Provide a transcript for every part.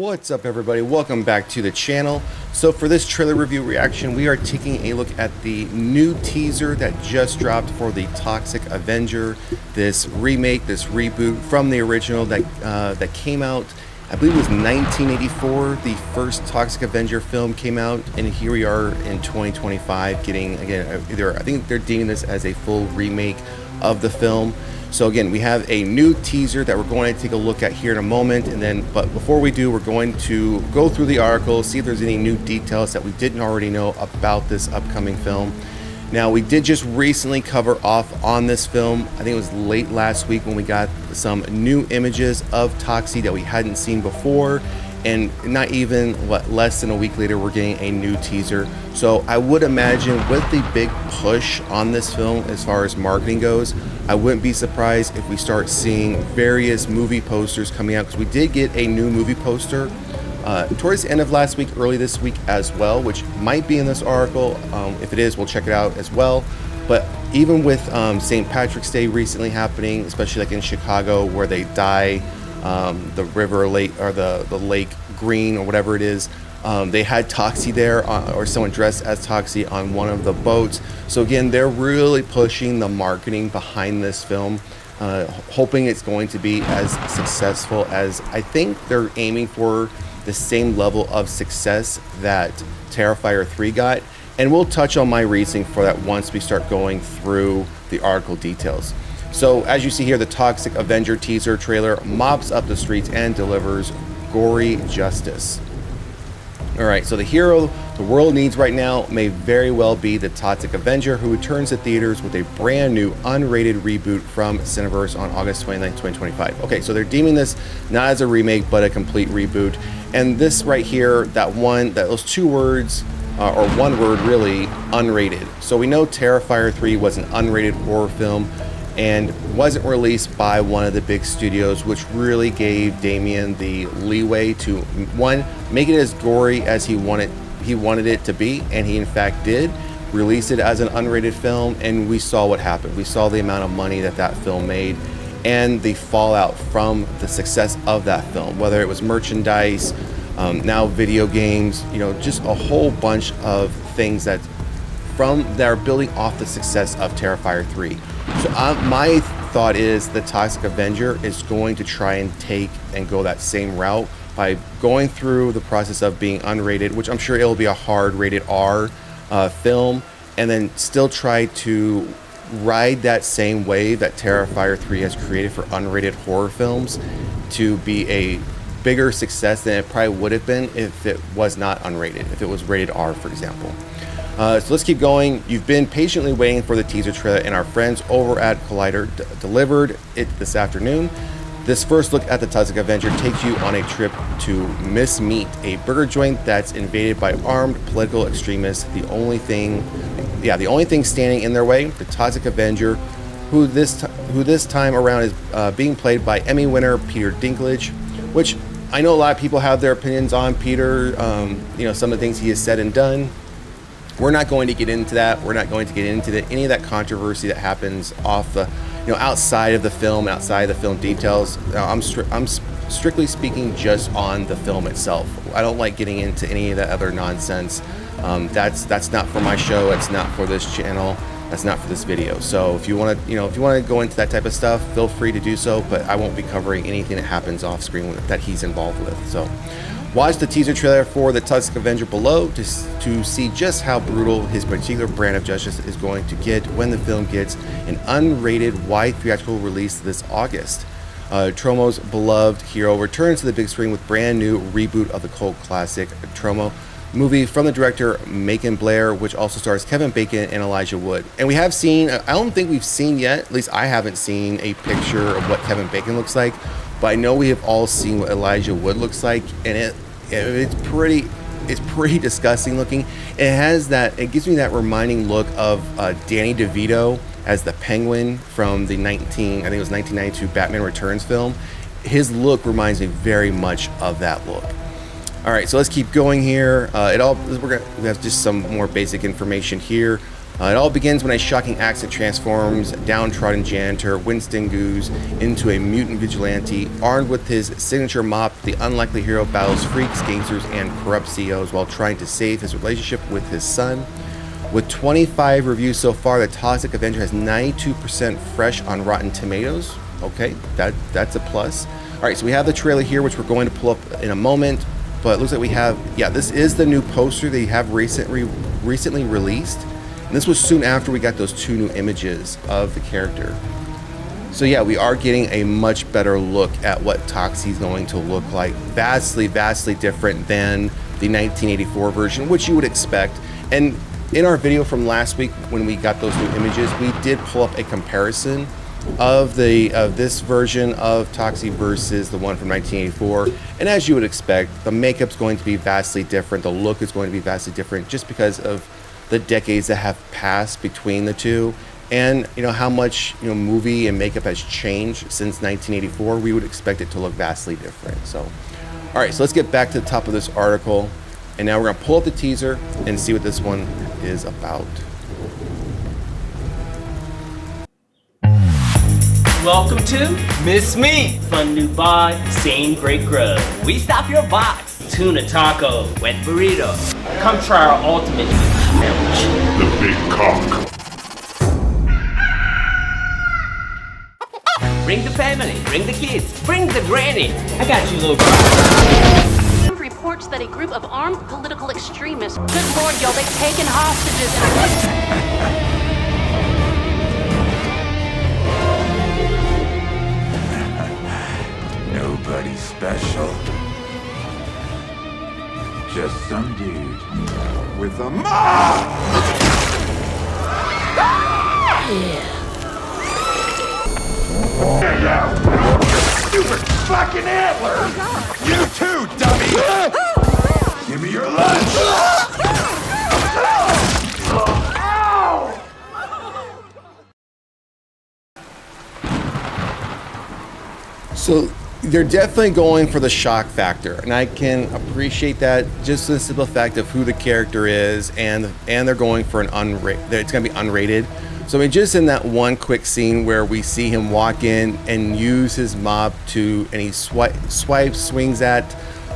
What's up, everybody? Welcome back to the channel. So for this trailer review reaction, we are taking a look at the new teaser that just dropped for the Toxic Avenger, this remake, this reboot from the original that came out, I believe it was 1984. The first Toxic Avenger film came out, and here we are in 2025 getting, again, I think they're deeming this as a full remake of the film. So again, we have a new teaser that we're going to take a look at here in a moment, but before we do, we're going to go through the article, see if there's any new details that we didn't already know about this upcoming film. Now, we did just recently cover off on this film. I think it was late last week when we got some new images of Toxie that we hadn't seen before, and not even less than a week later we're getting a new teaser. So I would imagine with the big push on this film as far as marketing goes, I wouldn't be surprised if we start seeing various movie posters coming out, because we did get a new movie poster towards the end of last week, early this week as well, which might be in this article. If it is, we'll check it out as well. But even with St. Patrick's Day recently happening, especially like in Chicago, where they dye the river lake, or the lake green, or whatever it is, they had Toxie there, or someone dressed as Toxie on one of the boats. So again, they're really pushing the marketing behind this film, hoping it's going to be as successful as, I think they're aiming for the same level of success that Terrifier 3 got. And we'll touch on my reasoning for that once we start going through the article details. So as you see here, the Toxic Avenger teaser trailer mops up the streets and delivers gory justice. All right, so the hero the world needs right now may very well be the Toxic Avenger, who returns to theaters with a brand new unrated reboot from Cineverse on August 29, 2025. Okay, so they're deeming this not as a remake, but a complete reboot. And this right here, those two words, or one word really, unrated. So we know Terrifier 3 was an unrated horror film and wasn't released by one of the big studios, which really gave Damien the leeway to, one, make it as gory as he wanted it to be, and he in fact did release it as an unrated film, and we saw what happened. We saw the amount of money that film made and the fallout from the success of that film, whether it was merchandise, now video games, just a whole bunch of things that are building off the success of Terrifier 3. So my thought is the Toxic Avenger is going to try and go that same route by going through the process of being unrated, which I'm sure it'll be a hard rated R film, and then still try to ride that same wave that Terrifier 3 has created for unrated horror films to be a bigger success than it probably would have been if it was not unrated, if it was rated R, for example. So let's keep going. You've been patiently waiting for the teaser trailer, and our friends over at Collider delivered it this afternoon. This first look at the Toxic Avenger takes you on a trip to Meat, a burger joint that's invaded by armed political extremists. The only thing standing in their way, the Toxic Avenger, who this time around is being played by Emmy winner Peter Dinklage, which I know a lot of people have their opinions on Peter. Some of the things he has said and done. We're not going to get into that. We're not going to get into any of that controversy that happens off the, outside of the film, outside of the film details. I'm strictly speaking just on the film itself. I don't like getting into any of that other nonsense. That's not for my show. It's not for this channel. That's not for this video. So if you want to, go into that type of stuff, feel free to do so. But I won't be covering anything that happens off screen that he's involved with. So watch the teaser trailer for the Toxic Avenger below to see just how brutal his particular brand of justice is going to get when the film gets an unrated wide theatrical release this August. Tromo's beloved hero returns to the big screen with brand new reboot of the cult classic Tromo movie from the director Macon Blair, which also stars Kevin Bacon and Elijah Wood. And we have seen, I don't think we've seen yet, at least I haven't seen a picture of what Kevin Bacon looks like, but I know we have all seen what Elijah Wood looks like, and it's pretty disgusting looking. It gives me that reminding look of Danny DeVito as the Penguin from the 1992 Batman Returns film. His look reminds me very much of that look. All right, so let's keep going here. We have just some more basic information here. It all begins when a shocking accident transforms downtrodden janitor Winston Goose into a mutant vigilante. Armed with his signature mop, the unlikely hero battles freaks, gangsters, and corrupt CEOs while trying to save his relationship with his son. With 25 reviews so far, the Toxic Avenger has 92% fresh on Rotten Tomatoes. Okay, that's a plus. All right, so we have the trailer here, which we're going to pull up in a moment. But it looks like we have, yeah, this is the new poster they have recently released. And this was soon after we got those 2 new images of the character. So yeah, we are getting a much better look at what Toxie is going to look like. Vastly, vastly different than the 1984 version, which you would expect. And in our video from last week, when we got those new images, we did pull up a comparison of this version of Toxie versus the one from 1984. And as you would expect, the makeup's going to be vastly different. The look is going to be vastly different just because of the decades that have passed between the two, and how much movie and makeup has changed since 1984. We would expect it to look vastly different. So, all right, so let's get back to the top of this article, and now we're gonna pull up the teaser and see what this one is about. Welcome to Miss Me. Fun new buy, same great grub. We stop your box. Tuna taco, wet burrito. Come try our ultimate sandwich. The big cock. Bring the family, bring the kids, bring the granny. I got you, little girl. Reports that a group of armed political extremists, good lord, y'all, they've taken hostages Nobody special. Just some dude with a mop! Stupid fucking antler! You too, dummy! Give me your lunch! Ow! So they're definitely going for the shock factor, and I can appreciate that, just the simple fact of who the character is, and they're going for an unrated. It's going to be unrated. So I mean, just in that one quick scene where we see him walk in and use his mop and he swings at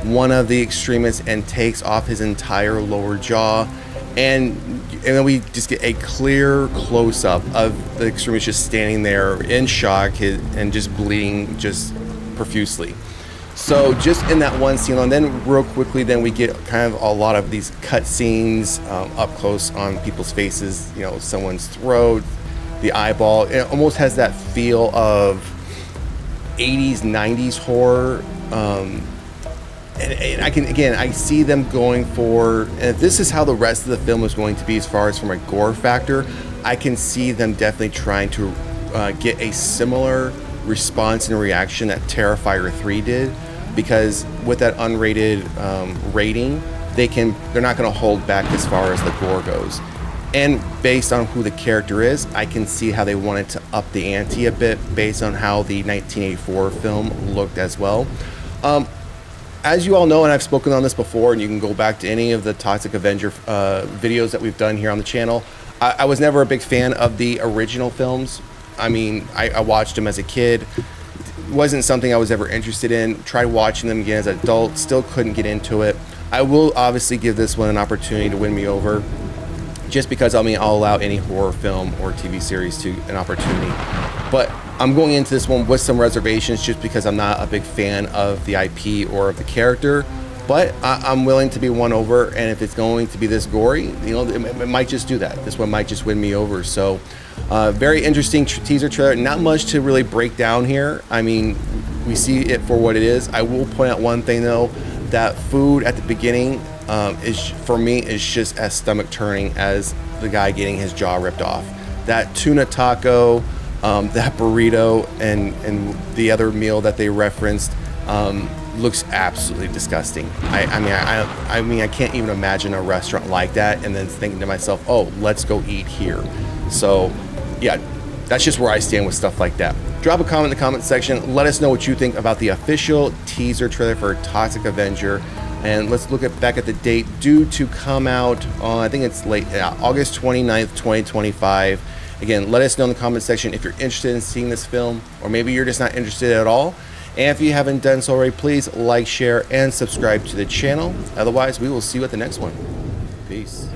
one of the extremists and takes off his entire lower jaw, and then we just get a clear close-up of the extremist just standing there in shock and just bleeding just profusely. So just in that one scene, and then real quickly, then we get kind of a lot of these cut scenes up close on people's faces, someone's throat, the eyeball. It almost has that feel of 80s, 90s horror. And I see them going for, and if this is how the rest of the film is going to be as far as from a gore factor, I can see them definitely trying to get a similar response and reaction that Terrifier 3 did, because with that unrated rating, they're not going to hold back as far as the gore goes. And based on who the character is, I can see how they wanted to up the ante a bit based on how the 1984 film looked as well. As you all know, and I've spoken on this before, and you can go back to any of the Toxic Avenger videos that we've done here on the channel, I was never a big fan of the original films. I mean, I watched them as a kid. It wasn't something I was ever interested in. Tried watching them again as an adult, still couldn't get into it. I will obviously give this one an opportunity to win me over, just because I'll allow any horror film or TV series to an opportunity. But I'm going into this one with some reservations, just because I'm not a big fan of the IP or of the character. But I'm willing to be won over, and if it's going to be this gory, it might just do that. This one might just win me over. So, very interesting teaser trailer. Not much to really break down here. I mean, we see it for what it is. I will point out one thing though, that food at the beginning is, for me, is just as stomach turning as the guy getting his jaw ripped off. That tuna taco, that burrito, and the other meal that they referenced looks absolutely disgusting. I mean, I can't even imagine a restaurant like that and then thinking to myself, oh, let's go eat here. So yeah, that's just where I stand with stuff like that. Drop a comment in the comment section. Let us know what you think about the official teaser trailer for Toxic Avenger. And let's look back at the date, due to come out on, I think it's late, August 29th, 2025. Again, let us know in the comment section if you're interested in seeing this film, or maybe you're just not interested at all. And if you haven't done so already, please like, share, and subscribe to the channel. Otherwise, we will see you at the next one. Peace.